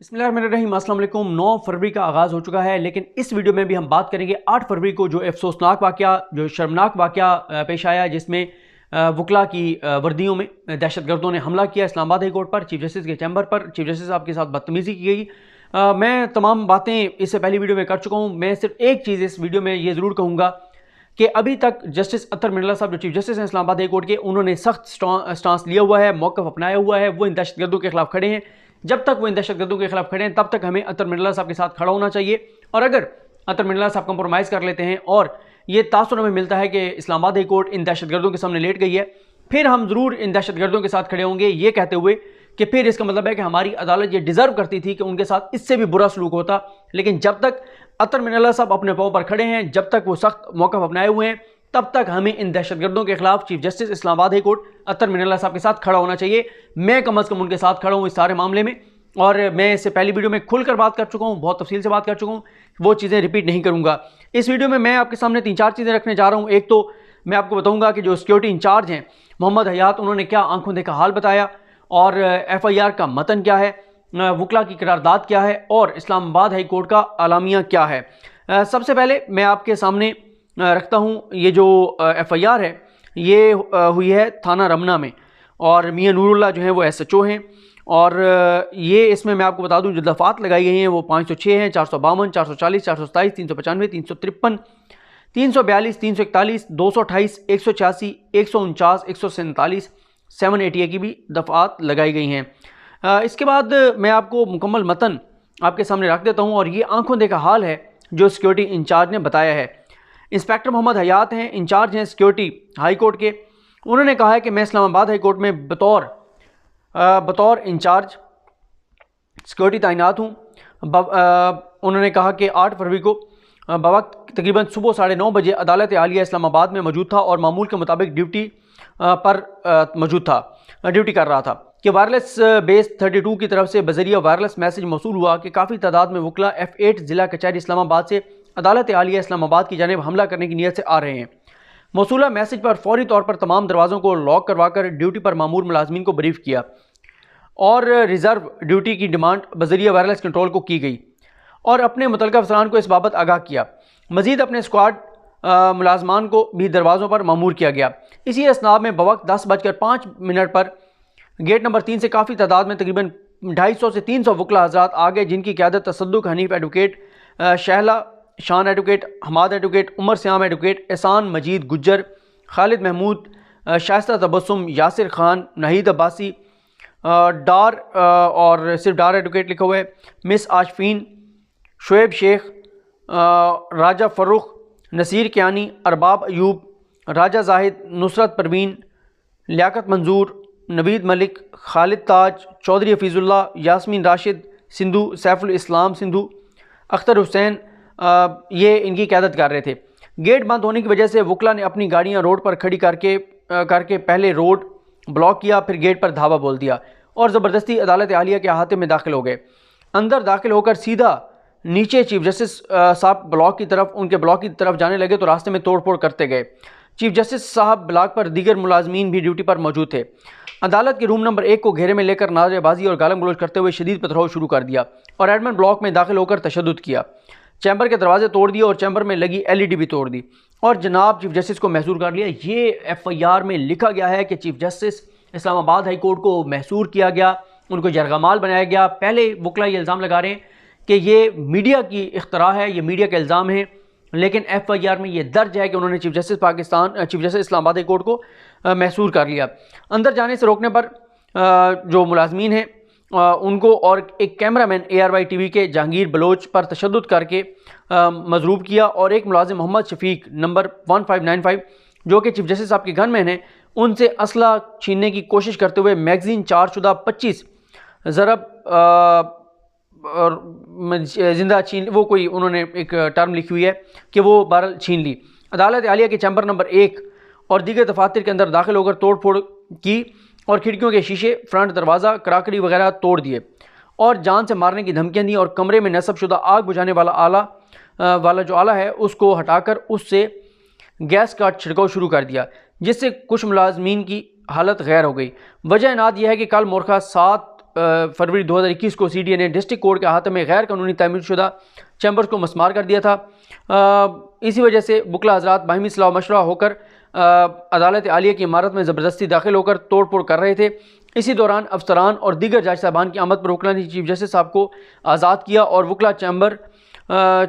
बिस्मिल्लाहिर्रहमानिर्रहीम। अस्सलाम वालेकुम। 9 फरवरी का आगाज़ हो चुका है, लेकिन इस वीडियो में भी हम बात करेंगे 8 फरवरी को जो अफसोसनाक वाक़या, जो शर्मनाक वाक़या पेश आया, जिसमें वकला की वर्दियों में दहशतगर्दों ने हमला किया इस्लामाबाद हाई कोर्ट पर, चीफ जस्टिस के चैम्बर पर। चीफ जस्टिस साहब के साथ बदतमीज़ी की गई। मैं तमाम बातें इससे पहली वीडियो में कर चुका हूँ। मैं सिर्फ एक चीज़ इस वीडियो में ये ज़रूर कहूँगा कि अभी तक जस्टिस अतर मिर्ज़ा साहब जो चीफ जस्टिस हैं इस्लामाबाद हाई कोर्ट के, उन्होंने सख्त स्टांस लिया हुआ है, मौक़िफ़ अपनाया हुआ है। वो इन दहशतगर्दों के खिलाफ खड़े हैं। जब तक वो इन दहशतगर्दों के खिलाफ खड़े हैं तब तक हमें अतर मिर्ज़ा साहब के साथ खड़ा होना चाहिए। और अगर अतर मिर्ज़ा साहब कंप्रोमाइज़ कर लेते हैं और ये तासुर हमें मिलता है कि इस्लामाबाद हाई कोर्ट इन दहशतगर्दों के सामने लेट गई है, फिर हम ज़रूर इन दहशतगर्दों के साथ खड़े होंगे, ये कहते हुए कि फिर इसका मतलब है कि हमारी अदालत ये डिज़र्व करती थी कि उनके साथ इससे भी बुरा सलूक होता। लेकिन जब तक अतर मिर्ज़ा साहब अपने पाँव पर खड़े हैं, जब तक वो सख्त मौक़िफ़ अपनाए हुए हैं, तब तक हमें इन दहशतगर्दों के खिलाफ chief justice Islamabad high court Athar Mirza साहब के साथ खड़ा होना चाहिए। मैं कम अज़ कम उनके साथ खड़ा हूँ इस सारे मामले में, और मैं इससे पहली वीडियो में खुलकर बात कर चुका हूँ, बहुत तफसील से बात कर चुका हूँ, वो चीज़ें रिपीट नहीं करूँगा। इस वीडियो में मैं आपके सामने 3-4 चीज़ें रखने जा रहा हूँ। एक तो मैं आपको बताऊँगा कि जो सिक्योरिटी इंचार्ज हैं मोहम्मद हयात, उन्होंने क्या आंखों देखा हाल बताया, और FIR का मतन क्या है, वकला की करारदाद क्या है, और इस्लामाबाद हाई कोर्ट का आलामिया क्या है। सबसे पहले मैं आपके सामने रखता हूँ ये जो FIR है, ये हुई है थाना रमना में, और मियाँ नूरुल्लाह जो हैं वो SHO हैं। और ये इसमें मैं आपको बता दूं जो दफ़ात लगाई गई हैं वो 506 हैं, 452, 440, 427, 395, 353, 342, 341, 228, 186, 149, 147, 780 की भी दफ़ात लगाई गई हैं। इसके बाद मैं आपको मुकम्मल मतन आपके सामने रख देता हूँ, और ये आंखों देखा हाल है जो सिक्योरिटी इंचार्ज ने बताया है। इंस्पेक्टर मोहम्मद हयात हैं, इंचार्ज हैं सिक्योरिटी हाई कोर्ट के। उन्होंने कहा है कि मैं इस्लामाबाद हाई कोर्ट में बतौर इंचार्ज सिक्योरिटी तैनात हूँ। उन्होंने कहा कि 8 फरवरी को बवक्त तकरीबन सुबह 9:30 बजे अदालत आलिया इस्लामाबाद में मौजूद था और मामूल के मुताबिक ड्यूटी कर रहा था कि वायरलेस बेस 32 की तरफ से बजरिया वायरलेस मैसेज मौसूल हुआ कि काफ़ी तादाद में वकला F8 ज़िला कचहरी इस्लामाबाद से अदालत आलिया इस्लामाबाद की जानिब हमला करने की नीयत से आ रहे हैं। मौसूला मैसेज पर फौरी तौर पर तमाम दरवाज़ों को लॉक करवाकर ड्यूटी पर मामूर मुलाजमीन को ब्रीफ किया और रिज़र्व ड्यूटी की डिमांड बजरिया वायरलेस कंट्रोल को की गई और अपने मुतल्लिक़ अफसरान को इस बाबत आगाह किया। मज़ीद अपने स्क्वाड मुलाजमान को भी दरवाज़ों पर मामूर किया गया। इसी असनाब में बवक्त 10:05 पर गेट नंबर 3 से काफ़ी तादाद में तकरीबन 250 से 300 वकला हज़रात आ गए, जिनकी क़यादत Tasadduq Hanif advocate, Shahla Shan advocate, Hamad advocate, Umar Shyam advocate, Ehsan Majid Gujjar, Khalid Mahmood, Shaista Tabassum, Yasir Khan, नहीद Abbasi, डार और सिर्फ डार एडवोकेट लिखा हुआ है, मिस आशफीन, शुएब शेख, राजा फ़र्रुख, नसीर कियानी, अरबाब अयूब, राजा जाहिद, नुसरत परवीन, लियाकत मंजूर, नवीद मलिक, खालिद ताज, चौधरी हफीज़ुल्लाह, यास्मीन राशिद सिंधु, सैफुल इस्लाम सिंधु, अख्तर हुसैन, ये इनकी क़यादत कर रहे थे। गेट बंद होने की वजह से वकला ने अपनी गाड़ियां रोड पर खड़ी करके पहले रोड ब्लॉक किया, फिर गेट पर धावा बोल दिया और ज़बरदस्ती अदालत आलिया के अहाते में दाखिल हो गए। अंदर दाखिल होकर सीधा नीचे चीफ जस्टिस साहब उनके ब्लॉक की तरफ जाने लगे तो रास्ते में तोड़ फोड़ करते गए। चीफ जस्टिस साहब ब्लॉक पर दीगर मुलाजमीन भी ड्यूटी पर मौजूद थे। अदालत के रूम नंबर 1 को घेरे में लेकर नारेबाजी और गालम गलोच करते हुए शदीद पथराव शुरू कर दिया और एडमिन ब्लॉक में दाखिल होकर तशद्दुद किया। चैम्बर के दरवाजे तोड़ दिए और चैम्बर में लगी LED भी तोड़ दी और जनाब चीफ जस्टिस को महसूर कर लिया। ये FIR में लिखा गया है कि chief justice Islamabad high court को महसूर किया गया, उनको जरगामाल बनाया गया। पहले वकला ये इल्ज़ाम लगा रहे हैं कि ये मीडिया की इख्तरा है, ये मीडिया का इल्ज़ाम है, लेकिन FIR में ये दर्ज है कि उन्होंने chief justice Islamabad high court को महसूर कर लिया। अंदर जाने से रोकने पर जो मुलाजमीन हैं उनको और एक कैमरामैन ARY TV के जहांगीर बलोच पर तशद्दुद करके मजरूब किया और एक मुलाजिम मोहम्मद शफीक नंबर 1595 जो कि चीफ जस्टिस साहब के गनमैन हैं, उनसे असला छीनने की कोशिश करते हुए मैगज़ीन चारशुदा 25 ज़रब जिंदा छीन, वो कोई उन्होंने एक टर्म लिखी हुई है कि वो बहरहाल छीन ली। अदालत आलिया के चैम्बर नंबर 1 और दीगर दफातर के अंदर दाखिल होकर तोड़ फोड़ की और खिड़कियों के शीशे, फ्रंट दरवाज़ा, कराकड़ी वगैरह तोड़ दिए और जान से मारने की धमकियाँ दी और कमरे में नस्ब शुदा आग बुझाने वाला जो आला है उसको हटाकर उससे गैस का छिड़काव शुरू कर दिया, जिससे कुछ मुलाजमीन की हालत गैर हो गई। वजह इनाद यह है कि कल मोरखा 7 फरवरी 2021 को CDA ने डिस्ट्रिक्ट कोर्ट के अहाते में गैर कानूनी तामीरशुदा चैम्बर्स को मस्मार कर दिया था। इसी वजह से वकला हज़रात बाहिमी सलाह मशवरा होकर अदालत आलिया की इमारत में ज़बरदस्ती दाखिल होकर तोड़ फोड़ कर रहे थे। इसी दौरान अफसरान और दीगर जज साहबान की आमद पर वकला ने चीफ जस्टिस साहब को आज़ाद किया और वकला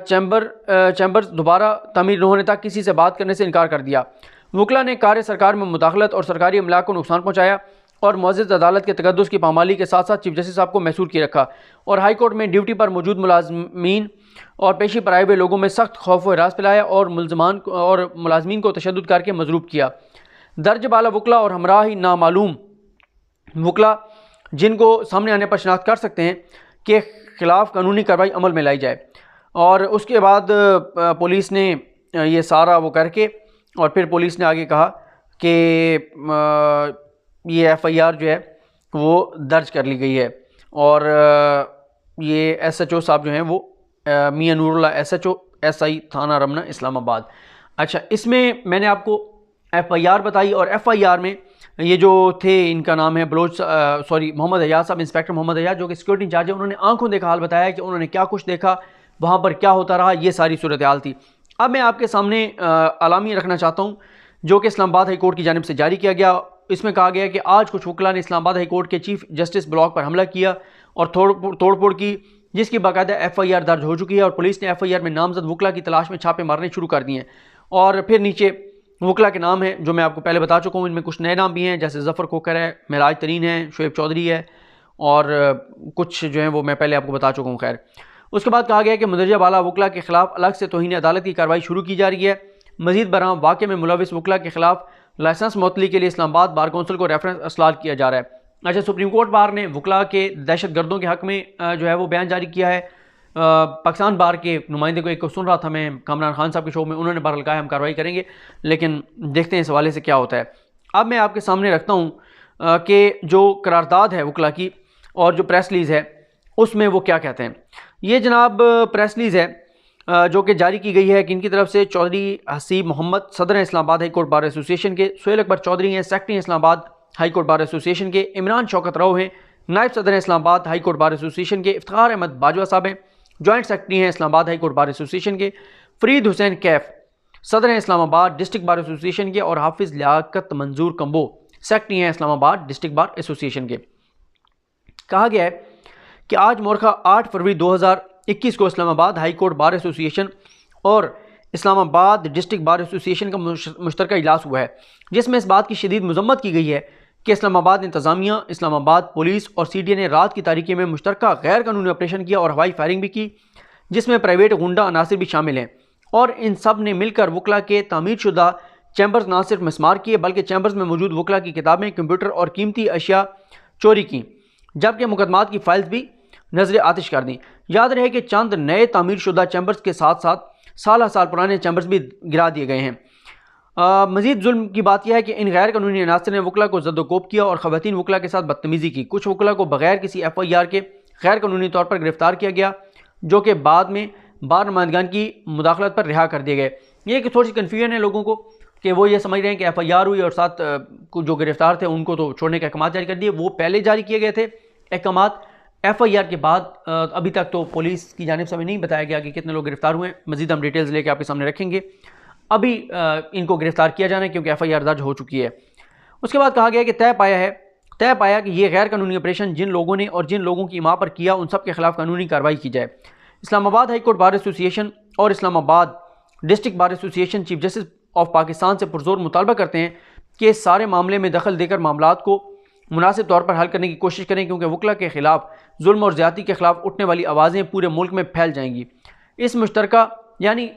चैम्बर्स दोबारा तमीर न होने तक किसी से बात करने से इनकार कर दिया। वकला ने कार्य सरकार में मुदाखलत और सरकारी अमला को नुकसान पहुँचाया और मुअज़्ज़ज़ अदालत के तकद्दुस की पामाली के साथ साथ चीफ जस्टिस साहब को महसूर किए रखा और हाई कोर्ट में ड्यूटी पर मौजूद मुलाजमीन और पेशी पर आए हुए लोगों में सख्त खौफ व हरास फैलाया और मुलाजमीन को तशद्दुद करके मजरूब किया। दर्ज बाला वकला और हमरा ही नामालूम वकला जिनको सामने आने पर शनाख्त कर सकते हैं के ख़िलाफ़ कानूनी कार्रवाई अमल में लाई जाए। और उसके बाद पुलिस ने ये सारा वो करके और फिर पुलिस ने आगे कहा कि ये FIR जो है वो दर्ज कर ली गई है और ये SHO साहब जो हैं वो मियां नूरुल्लाह SHO SI थाना रमना इस्लामाबाद। अच्छा, इसमें मैंने आपको FIR बताई और FIR में ये जो थे इनका नाम है मोहम्मद हयाज साहब, इंस्पेक्टर मोहम्मद हयाज जो कि सिक्योरिटी इंचार्ज है, उन्होंने आंखों देखा हाल बताया कि उन्होंने क्या कुछ देखा, वहाँ पर क्या होता रहा, ये सारी सूरत हाल थी। अब मैं आपके सामने अलामी रखना चाहता हूँ जो कि इस्लामाबाद हाई कोर्ट की जानिब से जारी किया गया। इसमें कहा गया कि आज कुछ वकला ने इस्लामाबाद हाई कोर्ट के चीफ जस्टिस ब्लॉक पर हमला किया और तोड़फोड़ की, जिसकी बाकायदा FIR दर्ज हो चुकी है और पुलिस ने FIR में नामजद वकला की तलाश में छापे मारने शुरू कर दिए हैं। और फिर नीचे वकला के नाम हैं जो मैं आपको पहले बता चुका हूँ। इनमें कुछ नए नाम भी हैं जैसे ज़फ़र खोकर है, महराज तरीन है, शुएब चौधरी है और कुछ जो हैं वो मैं पहले आपको बता चुका हूँ। खैर, उसके बाद कहा गया कि मुंदरजा बाला वकला के खिलाफ अलग से तौहीन अदालत की कार्रवाई शुरू की जा रही है। मज़ीद बराम वाक़े में मुलविस वकला के खिलाफ लाइसेंस मुअत्तली के लिए इस्लामाबाद बार कौंसिल को रेफरेंस असलाल किया जा रहा है। अच्छा, सुप्रीम कोर्ट बार ने वकला के दहशत गर्दों के हक़ में जो है वो बयान जारी किया है। पाकिस्तान बार के नुमाइंदे को एक सुन रहा था मैं कामरान खान साहब के शो में, उन्होंने बहरहाल कहा हम कार्रवाई करेंगे, लेकिन देखते हैं इस हवाले से क्या होता है। अब मैं आपके सामने रखता हूँ कि जो करारदाद है वकला की और जो प्रेस रिलीज़ है उसमें वो क्या कहते हैं। ये जनाब प्रेस रिलीज़ है जो कि जारी की गई है किनकी तरफ से, चौधरी हसीब मोहम्मद सदर Islamabad high court bar association के, सुहेल अकबर चौधरी हैं secretary Islamabad high court bar association के, इमरान शौकत राव हैं नायब सदर Islamabad high court bar association के, इफ्तिखार अहमद बाजवा साहब हैं जॉइंट सेक्रेटरी हैं Islamabad high court bar association के, फरीद हुसैन कैफ सदर हैं इस्लामाबाद डिस्ट्रिक्ट बार एसोसिएशन के और हाफिज़ लियाकत मंजूर कंबो सेक्रेटरी हैं इस्लामाबाद डिस्ट्रिक्ट बार एसोसिएशन के। कहा गया है कि आज मोरखा 8 फरवरी 2021 को Islamabad high court bar association और इस्लामाबाद डिस्ट्रिक्ट बार एसोसिएशन का मुश्तरका इजलास हुआ है, जिसमें इस बात की शदीद मजम्मत की गई है कि इस्लामाबाद इंतज़ामिया, इस्लामाबाद पुलिस और CDA ने रात की तारीकी में मुश्तरका गैर कानूनी ऑपरेशन किया और हवाई फायरिंग भी की, जिसमें प्राइवेट गुंडा अनासिर भी शामिल हैं और इन सब ने मिलकर वकला के तामीरशुदा चैम्बर्स ना सिर्फ मिसमार किए बल्कि चैम्बर्स में मौजूद वकला की किताबें, कंप्यूटर और कीमती अशिया चोरी की, जबकि मुकदमात की फाइल्स भी नजर आतिश कर दी। याद रहे कि चंद नए तामीरशुदा चैम्बर्स के साथ साथ साल पुराने चैम्बर्स भी गिरा दिए गए हैं। मज़ीद जुल्म की बात यह है कि इन गैर कानूनी अनासर ने वकला को ज़द्दोकोब किया और ख़वातीन वकला के साथ बदतमीज़ी की। कुछ वकला को बगैर किसी FIR के गैर कानूनी तौर पर गिरफ्तार किया गया, जो कि बाद में बार नुमाइंदगान की मुदाखलत पर रिहा कर दिए गए। ये कि थोड़ी सी कन्फ्यूजन है लोगों को कि वो ये समझ रहे हैं कि FIR हुई और साथ जो गिरफ्तार थे उनको तो छोड़ने के अहकाम जारी कर दिए। वो पहले जारी किए गए थे अहकाम, FIR के बाद अभी तक तो पुलिस की जानिब से हमें नहीं बताया गया कि कितने लोग गिरफ्तार हुए हैं। मज़ीद हम डिटेल्स लेके आपके सामने रखेंगे। अभी इनको गिरफ्तार किया जाना है क्योंकि FIR दर्ज हो चुकी है। उसके बाद कहा गया कि तय पाया कि ये गैर कानूनी ऑपरेशन जिन लोगों ने और जिन लोगों की माँ पर किया उन सब के खिलाफ कानूनी कार्रवाई की जाए। Islamabad high court bar association और Islamabad district bar association chief justice of Pakistan से पुरजोर मुतालबा करते हैं कि इस सारे मामले में दखल देकर मामलात को मुनासिब तौर पर हल करने की कोशिश करें, क्योंकि वकला के खिलाफ जुल्म और ज़्यादती के खिलाफ उठने वाली आवाज़ें पूरे मुल्क में फैल जाएंगी। इस मुश्तरका यानी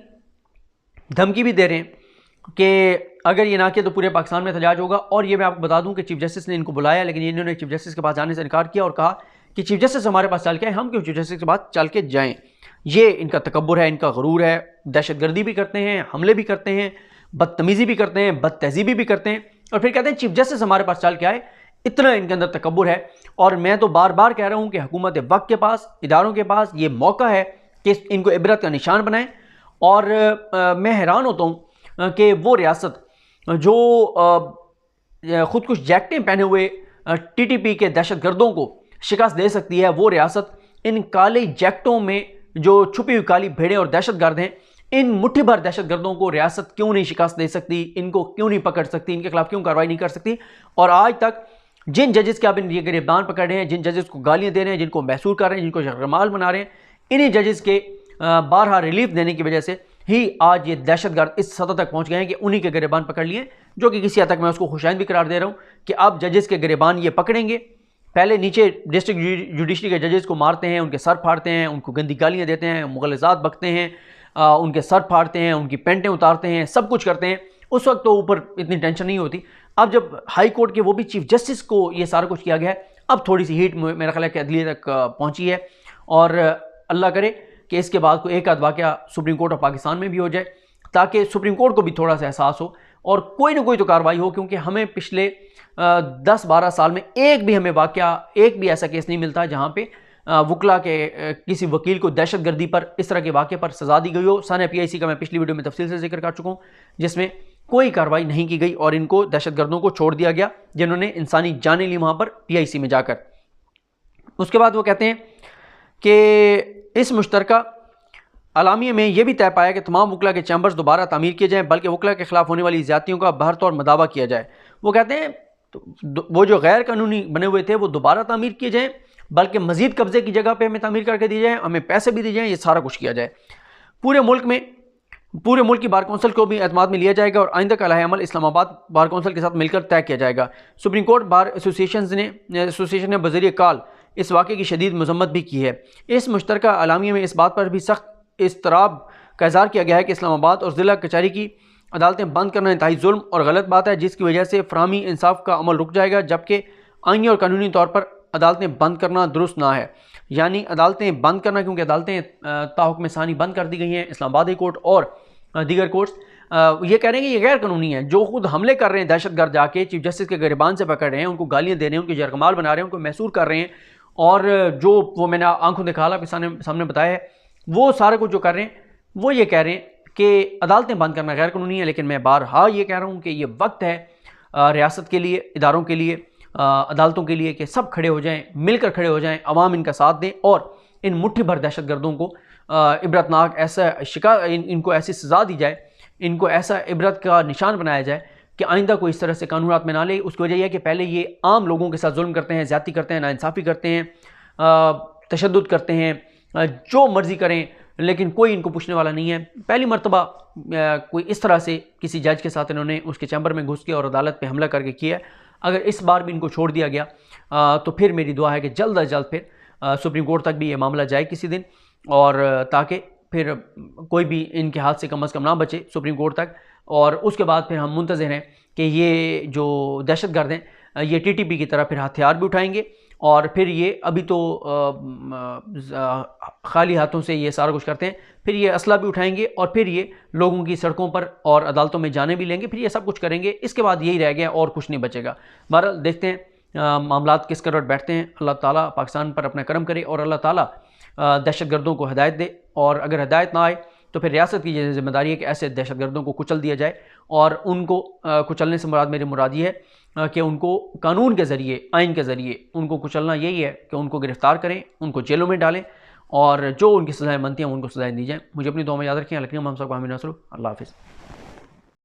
धमकी भी दे रहे हैं कि अगर ये ना किया तो पूरे पाकिस्तान में एहतजाज होगा। और ये मैं आपको बता दूं कि चीफ जस्टिस ने इनको बुलाया, लेकिन इन्होंने चीफ जस्टिस के पास जाने से इनकार किया और कहा कि चीफ जस्टिस हमारे पास चल के आए, हम क्यों चीफ जस्टिस के पास चल के जाएं। ये इनका तकब्बुर है, इनका गरूर है। दहशतगर्दी भी करते हैं, हमले भी करते हैं, बदतमीज़ी भी करते हैं, बदतहजीबी भी करते हैं और फिर कहते हैं चीफ जस्टिस हमारे पास चल के आए। इतना इनके अंदर तकब्बुर है। और मैं तो बार बार कह रहा हूँ कि हुकूमत वक्त के पास, इदारों के पास ये मौका है कि इनको इबरत का निशान बनाएं। और मैं हैरान होता हूँ कि वो रियासत जो खुद कुछ जैकेटें पहने हुए TTP के दहशतगर्दों को शिकस्त दे सकती है, वो रियासत इन काले जैक्टों में जो छुपी हुई काली भेड़ें और दहशतगर्द हैं, इन मुट्ठी भर दहशतगर्दों को रियासत क्यों नहीं शिकस्त दे सकती, इनको क्यों नहीं पकड़ सकती, इनके खिलाफ क्यों कार्रवाई नहीं कर सकती। और आज तक जिन जजेस के आप इन गिरफ्तार पकड़ रहे हैं, जिन जजेस को गालियां दे रहे हैं, जिनको महसूर कर रहे हैं, जिनको शर्माल बना रहे हैं, इन्हीं जजेस के बारहा रिलीफ देने की वजह से ही आज ये दहशतगर्द इस सतह तक पहुंच गए हैं कि उन्हीं के गिरबान पकड़ लिए, जो कि किसी हद तक मैं उसको खुशाइंद भी करार दे रहा हूं कि अब जजेस के गिरबान ये पकड़ेंगे। पहले नीचे डिस्ट्रिक्ट जुडिशरी के जजेस को मारते हैं, उनके सर फाड़ते हैं, उनको गंदी गालियां देते हैं, मुगलजात बकते हैं, उनके सर फाड़ते हैं, उनकी पेंटें उतारते हैं, सब कुछ करते हैं। उस वक्त तो ऊपर इतनी टेंशन नहीं होती। अब जब हाई कोर्ट के वो भी चीफ जस्टिस को ये सारा कुछ किया गया है, अब थोड़ी सी हीट मेरा ख्याल है कि अदलिया तक पहुंची है। और अल्लाह करे कि इसके बाद कोई एक आध वाक़या सुप्रीम कोर्ट ऑफ पाकिस्तान में भी हो जाए, ताकि सुप्रीम कोर्ट को भी थोड़ा सा एहसास हो और कोई ना कोई तो कार्रवाई हो। क्योंकि हमें पिछले 10-12 साल में एक भी हमें वाक़या, एक भी ऐसा केस नहीं मिलता जहाँ पे वकला के किसी वकील को दहशतगर्दी पर इस तरह के वाक़े पर सज़ा दी गई हो। सन PIC का मैं पिछली वीडियो में तफसील से जिक्र कर चुका हूँ, जिसमें कोई कार्रवाई नहीं की गई और इनको दहशतगर्दों को छोड़ दिया गया जिन्होंने इंसानी जानें ली वहाँ पर PIC में जाकर। उसके बाद वो कहते हैं कि इस मुश्तरका अलामिया में यह भी तय पाया कि तमाम वकला के चैम्बर्स दोबारा तामीर किए जाएँ, बल्कि वकला के खिलाफ होने वाली ज़्यादतियों का बहरतौर मदावा किया जाए। वो कहते हैं तो वो जो गैर कानूनी बने हुए थे वो दोबारा तामीर किए जाएँ, बल्कि मजीद कब्जे की जगह पे हमें तामीर करके दी जाए, हमें पैसे भी दिए जाएँ, ये सारा कुछ किया जाए। पूरे मुल्क की बार कौंसिल को भी एतमाद में लिया जाएगा और आइंदा का अमल इस्लामाबाद बार कौंसिल के साथ मिलकर तय किया जाएगा। सुप्रीम कोर्ट बार एसोसिएशन ने बज़रिए काल इस वाक़े की शदीद मजम्मत भी की है। इस मुश्तरका अलामिया में इस बात पर भी सख्त इस्तराब का इज़हार किया गया है कि इस्लामाबाद और ज़िला कचहरी की अदालतें बंद करना इंतहाई जुल्म और गलत बात है, जिसकी वजह से फ़राहमी इंसाफ का अमल रुक जाएगा, जबकि आईनी और कानूनी तौर पर अदालतें बंद करना दुरुस्त ना है। यानी अदालतें बंद करना, क्योंकि अदालतें ताहुक्म सानी बंद कर दी गई हैं, इस्लामाबाद हाई कोर्ट और दीगर कोर्ट्स ये कह रहे हैं कि ये गैर कानूनी है। जो खुद हमले कर रहे हैं दहशतगर्द, जाके चीफ जस्टिस के गिरबान से पकड़ रहे हैं, उनको गालियाँ दे रहे हैं, उनके जरगमाल बना रहे हैं, उनको महसूर कर रहे हैं, और जो वो मैंने आंखों दिखाला आपके सामने बताया है, वो सारा कुछ जो कर रहे हैं वो ये कह रहे हैं कि अदालतें बंद करना गैर कानूनी है। लेकिन मैं बारहा ये कह रहा हूँ कि ये वक्त है रियासत के लिए, इदारों के लिए, अदालतों के लिए कि सब खड़े हो जाएं, मिलकर खड़े हो जाएं, अवाम इनका साथ दें और इन मुट्ठी भर दहशतगर्दों को इबरतनाक ऐसा इनको ऐसी सज़ा दी जाए, इनको ऐसा इबरत का निशान बनाया जाए कि आइंदा कोई इस तरह से कानूनात में ना ले। उसकी वजह यह है कि पहले ये आम लोगों के साथ जुल्म करते हैं, ज़्यादती करते हैं, नाइंसाफ़ी करते हैं, तशद्दुद करते हैं, जो मर्ज़ी करें, लेकिन कोई इनको पूछने वाला नहीं है। पहली मरतबा कोई इस तरह से किसी जज के साथ इन्होंने उसके चैम्बर में घुस के और अदालत पे हमला करके किया है। अगर इस बार भी इनको छोड़ दिया गया तो फिर मेरी दुआ है कि जल्द अज जल्द फिर सुप्रीम कोर्ट तक भी ये मामला जाए किसी दिन, और ताकि फिर कोई भी इनके हाथ से कम अज़ कम ना बचे सुप्रीम कोर्ट तक। और उसके बाद फिर हम मुंतज़िर हैं कि ये जो दहशतगर्द हैं ये TTP की तरह फिर हथियार भी उठाएंगे, और फिर ये अभी तो खाली हाथों से ये सारा कुछ करते हैं, फिर ये असला भी उठाएंगे और फिर ये लोगों की सड़कों पर और अदालतों में जाने भी लेंगे, फिर ये सब कुछ करेंगे। इसके बाद यही रह गया और कुछ नहीं बचेगा। बहरहाल देखते हैं मामलात किस करवट बैठते हैं। अल्लाह ताला पाकिस्तान पर अपना करम करे और अल्लाह ताला दहशतगर्दों को हिदायत दे, और अगर हिदायत ना आए तो फिर रियासत की ये जिम्मेदारी है कि ऐसे दहशतगर्दों को कुचल दिया जाए। और उनको कुचलने से मेरी मुराद ये है कि उनको कानून के ज़रिए, आइन के ज़रिए उनको कुचलना यही है कि उनको गिरफ़्तार करें, उनको जेलों में डालें, और जो उनकी सज़ाएँ बनती हैं उनको सज़ाएँ दी जाएँ। मुझे अपनी दुआ में याद रखें। हम सब को आमीन। अल्लाह हाफ़िज़।